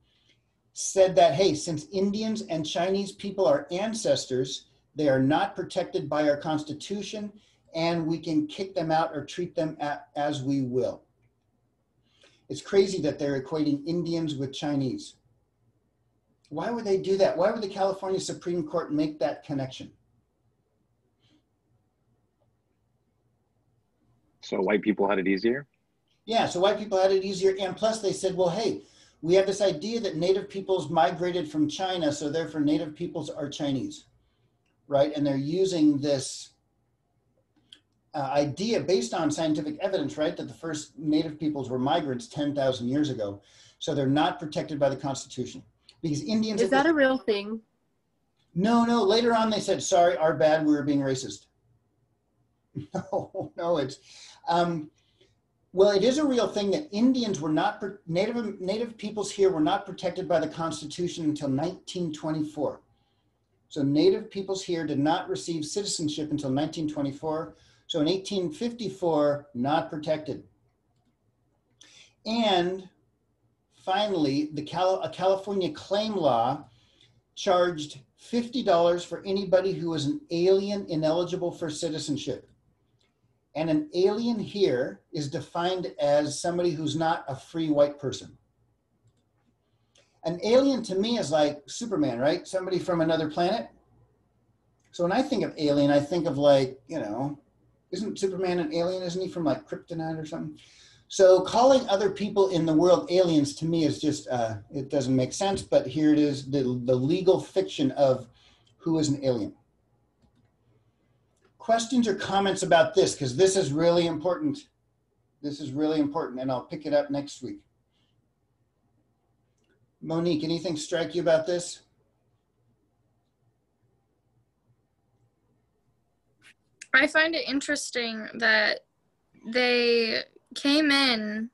said that, hey, since Indians and Chinese people are ancestors, they are not protected by our Constitution, and we can kick them out or treat them as we will. It's crazy that they're equating Indians with Chinese. Why would they do that? Why would the California Supreme Court make that connection? So white people had it easier? Yeah, so white people had it easier. And plus they said, well, hey, we have this idea that native peoples migrated from China, so therefore native peoples are Chinese, right? And they're using this idea based on scientific evidence, right? That the first native peoples were migrants 10,000 years ago. So they're not protected by the Constitution. Because Indians— Is that a real thing? No, later on they said, sorry, our bad, we were being racist. No, it's, well, it is a real thing that Indians were not, native peoples here were not protected by the Constitution until 1924. So native peoples here did not receive citizenship until 1924. So in 1854, not protected. And finally, a California claim law charged $50 for anybody who was an alien ineligible for citizenship. And an alien here is defined as somebody who's not a free white person. An alien to me is like Superman, right? Somebody from another planet. So when I think of alien, I think of like, you know, isn't Superman an alien? Isn't he from like Kryptonite or something? So calling other people in the world aliens to me is just, it doesn't make sense, but here it is, the legal fiction of who is an alien. Questions or comments about this? Because this is really important. This is really important, and I'll pick it up next week. Monique, anything strike you about this? I find it interesting that they came in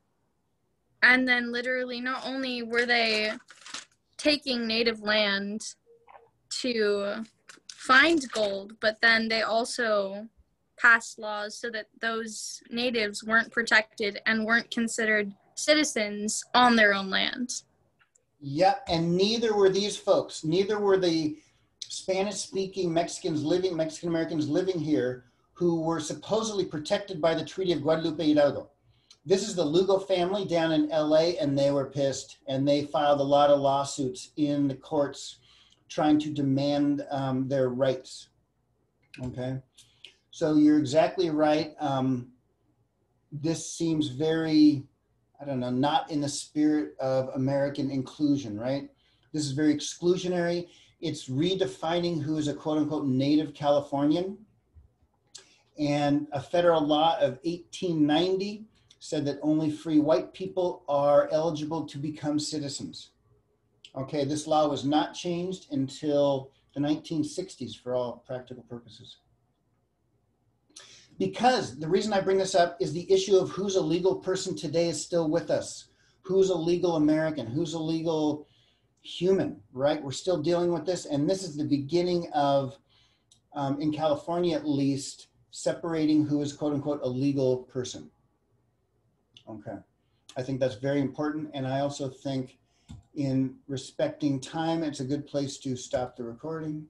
and then literally not only were they taking native land to find gold, but then they also passed laws so that those natives weren't protected and weren't considered citizens on their own land. Yeah, and neither were these folks. Neither were the Spanish-speaking Mexican Americans living here who were supposedly protected by the Treaty of Guadalupe Hidalgo. This is the Lugo family down in LA, and they were pissed, and they filed a lot of lawsuits in the courts trying to demand their rights, okay? So you're exactly right. This seems very, I don't know, not in the spirit of American inclusion, right? This is very exclusionary. It's redefining who is a quote unquote native Californian. And a federal law of 1890 said that only free white people are eligible to become citizens. Okay, this law was not changed until the 1960s for all practical purposes. Because the reason I bring this up is the issue of who's a legal person today is still with us. Who's a legal American? Who's a legal human, right? We're still dealing with this. And this is the beginning of, in California at least, separating who is quote unquote a legal person. Okay. I think that's very important. And I also think in respecting time, it's a good place to stop the recording.